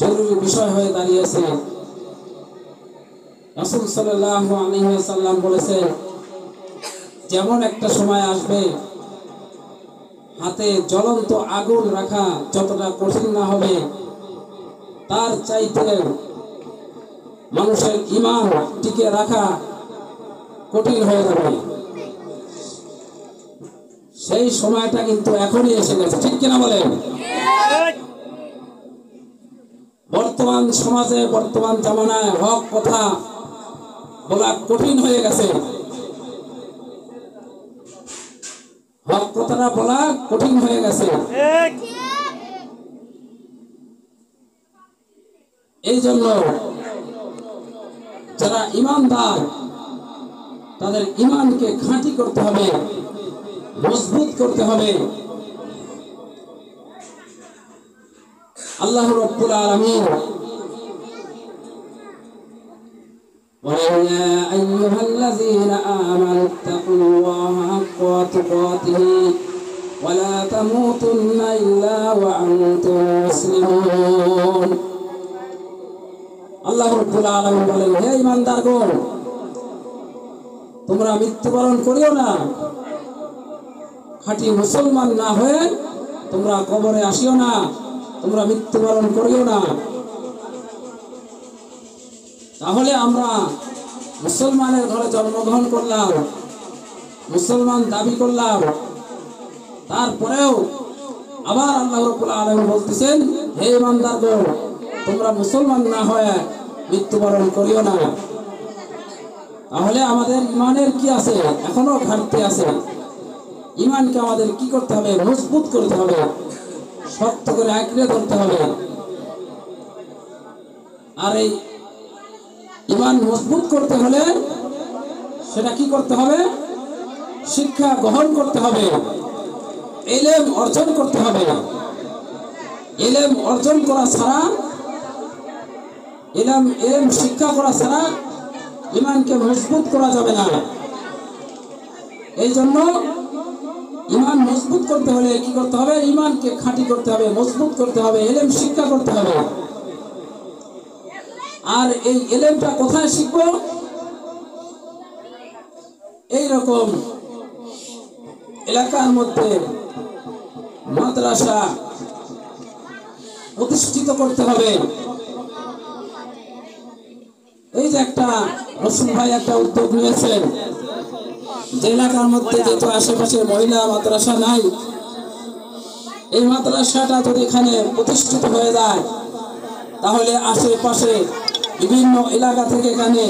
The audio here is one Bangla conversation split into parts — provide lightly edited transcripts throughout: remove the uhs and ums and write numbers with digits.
জরুরি বিষয় হয়ে দাঁড়িয়েছে। রাসূল সাল্লাল্লাহু আলাইহি ওয়াসাল্লাম বলেছেন, যেমন একটা সময় আসবে হাতে জ্বলন্ত আগুন রাখা যতটা কঠিন না হবে, তার চাইতে মানুষের ঈমান টিকে রাখা কঠিন হয়ে যাবে। সেই সময়টা কিন্তু এখনই এসে গেছে, ঠিক কিনা বলেন? বর্তমান সমাজে, বর্তমান জামানায় হক কথা বলা কঠিন হয়ে গেছে। হক কথাটা বলা কঠিন হয়ে গেছে। এই জন্য যারা ঈমানদার তাদের ঈমানকে খাঁটি করতে হবে, মজবুত করতে হবে। আল্লাহ রাব্বুল আলামিন وَيَا أَيُّهَا الَّذِينَ آمَنُوا اتَّقُوا اللَّهَ حَقَّ تُقَاتِهِ وَلَا تَمُوتُنَّ إِلَّا وَأَنتُم مُّسْلِمُونَ। আল্লাহ রাব্বুল আলামিন বলেন, হে ঈমানদারগণ, তোমরা মৃত্যুবরণ করিও না, খাঁটি মুসলমান না হয়ে তোমরা কবরে আসিও না, তোমরা মৃত্যুবরণ করিও না। তাহলে আমরা মুসলমানের ঘরে জন্মগ্রহণ করলাম, মুসলমান দাবি করলাম, তারপরেও আবার আল্লাহ রাব্বুল আলামিন বলতেছেন, হে ঈমানদারগণ, তোমরা মুসলমান না হয়ে মৃত্যুবরণ করিও না। তাহলে আমাদের ঈমানের কি আছে? এখনো ঘাটতি আছে। ঈমানকে আমাদের কি করতে হবে? মজবুত করতে হবে, শক্ত করে আঁকড়ে ধরতে হবে। আর এই ঈমান মজবুত করতে হলে সেটা কি করতে হবে? শিক্ষা গ্রহণ করতে হবে, ইলম অর্জন করতে হবে। ইলম অর্জন করা ছাড়া, ইলম শিক্ষা করা ছাড়া ঈমানকে মজবুত করা যাবে না। এই জন্য ঈমান মজবুত করতে হলে কি করতে হবে? ঈমানকে খাঁটি করতে হবে, মজবুত করতে হবে, ইলম শিক্ষা করতে হবে। আর এই ইলমটা কোথায় শিখবো? এইরকম এলাকার মধ্যে মাদ্রাসা প্রতিষ্ঠিত করতে হবে। এই যে একটা রসুল ভাই একটা উদ্যোগ নিয়েছেন, যে এলাকার মধ্যে যেহেতু আশেপাশে মহিলা মাদ্রাসা নাই, এই মাদ্রাসাটা যদি এখানে প্রতিষ্ঠিত হয়ে যায়, তাহলে আশেপাশে বিভিন্ন এলাকা থেকে এখানে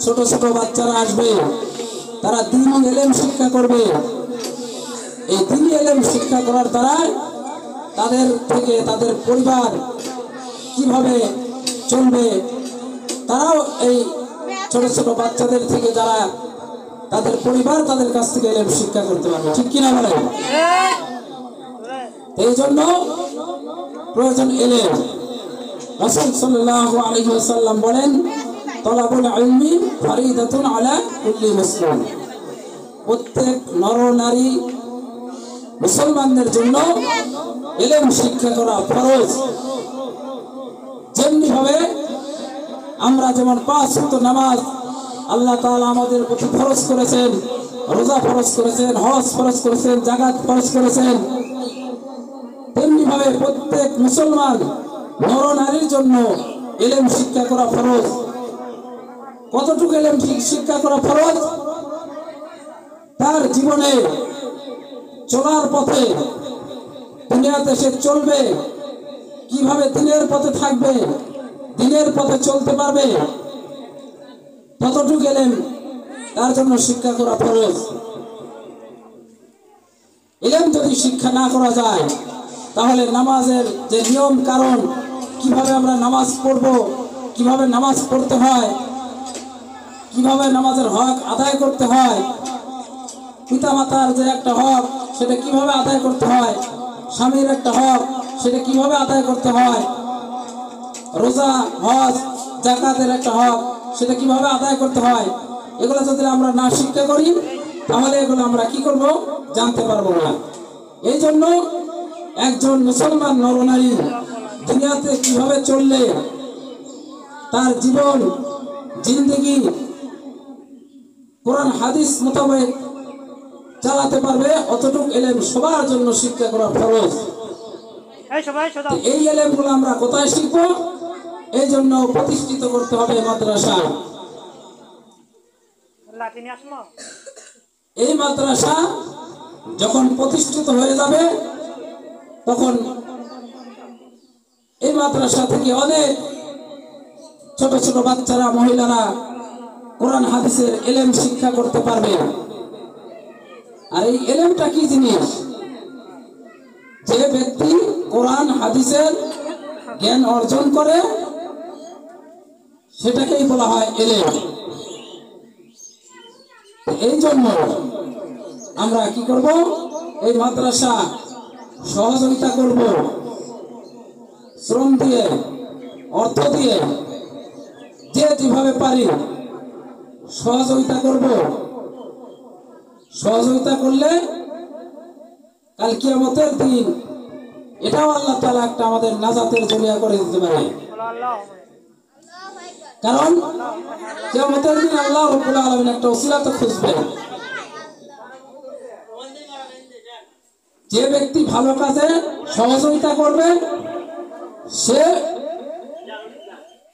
ছোট ছোট বাচ্চারা আসবে, তারা দ্বীনি ইলম শিক্ষা করবে। এই দ্বীনি ইলম শিক্ষা করার দ্বারা তাদের থেকে তাদের পরিবার কিভাবে চলবে, তারাও এই ছোট ছোট বাচ্চাদের থেকে যারা তাদের পরিবার তাদের কাছ থেকে ইলম শিক্ষা করতে পারবে, ঠিক কিনা বলেন? এই জন্য প্রয়োজন ইলম। রাসূল সাল্লাল্লাহু আলাইহি ওয়াসাল্লাম বলেন, তালাবুল ইলমি ফরিদাতুন আলা কুল্লি মুসলিম। প্রত্যেক নর নারী মুসলমানদের জন্য ইলম শিক্ষা করা ফরজ। যেমনি ভাবে আমরা যেমন 5 ওয়াক্ত নামাজ আল্লাহ তাআলা আমাদের প্রতি ফরজ করেছেন, রোজা ফরজ করেছেন, হজ ফরজ করেছেন, যাকাত ফরজ করেছেন, তেমনি ভাবে প্রত্যেক মুসলমান নর নারীর জন্য ইলম শিক্ষা করা ফরজ। কতটুকু ইলম শিক্ষা করা ফরজ? তার জীবনে চলার পথে, দুনিয়াতে সে চলবে কিভাবে, দিনের পথে থাকবে, দিনের পথে চলতে পারবে, ততটুকু ইলম তার জন্য শিক্ষা করা ফরজ। ইলম যদি শিক্ষা না করা যায়, তাহলে নামাজের যে নিয়ম কারণ, কিভাবে আমরা নামাজ পড়ব, কিভাবে নামাজ পড়তে হয়, কিভাবে নামাজের হক আদায় করতে হয়, পিতামাতার যে একটা হক সেটা কিভাবে আদায় করতে হয়, স্বামীর একটা হক সেটা কিভাবে আদায় করতে হয়, রোজা হজ যাকাতের একটা হক সেটা কিভাবে আদায় করতে হয়, এগুলো যদি আমরা না শিক্ষা করি তাহলে এগুলো আমরা কি করব? জানতে পারবো না। এই জন্য একজন মুসলমান নরনারী দুনিয়াতে কিভাবে চললে তার জীবন জিন্দেগি কোরআন হাদিস মোতাবেক চালাতে পারবে, অতটুকু এলেম সবার জন্য শিক্ষা করা ফরজ। এই এলেমগুলো আমরা কোথায় শিখবো? এই জন্য প্রতিষ্ঠিত করতে হবে মাদ্রাসা। এই মাদ্রাসা যখন প্রতিষ্ঠিত হয়ে যাবে তখন এই মাদ্রাসা থেকে অনেক ছোট ছোট বাচ্চারা, মহিলারা কোরআন হাদিসের এলেম শিক্ষা করতে পারবে। আর এই এলেমটা কি জিনিস? যে ব্যক্তি কোরআন হাদিসের জ্ঞান অর্জন করে সেটাকেই বলা হয় এলেম। এই জন্য আমরা কি করব? এই মাদ্রাসা সহযোগিতা করব, শ্রম দিয়ে, অর্থ দিয়ে, যে যেভাবে পারি সহযোগিতা করব। সহযোগিতা করলে কাল কিয়ামতের দিন এটাও আল্লাহ তাআলা একটা আমাদের নাজাতের জরিয়া করে দিতে পারে। কারণ কিয়ামতের দিন আল্লাহ রাব্বুল আলামিন একটা ওসিলা তো খুঁজবেন। যে ব্যক্তি ভালো কাজে সহযোগিতা করবে সে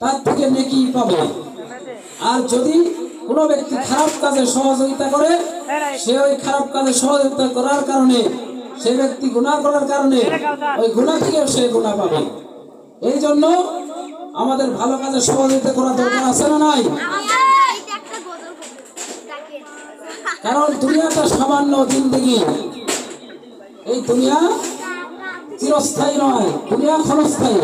তার থেকে নেকি পাবে, আর যদি কোনো ব্যক্তি খারাপ কাজে সহযোগিতা করে সে ওই খারাপ কাজে সহযোগিতা করার কারণে সে ব্যক্তি গুনাহ করার কারণে ওই গুনাহ থেকে সে গুনাহ পাবে। এই জন্য আমাদের ভালো কাজে সহযোগিতা করা দরকার আছে না নাই? কারণ দুনিয়াটা সামান্য জিন্দেগি, এই দুনিয়া চিরস্থায়ী নয়, দুনিয়া ক্ষণস্থায়ী।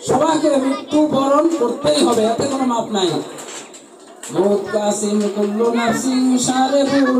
সবাইকে মৃত্যু বরণ করতেই হবে, এতে কোনো মাপ নাই। মউত কাসিম কুল্লু নাফসিন শারিবুল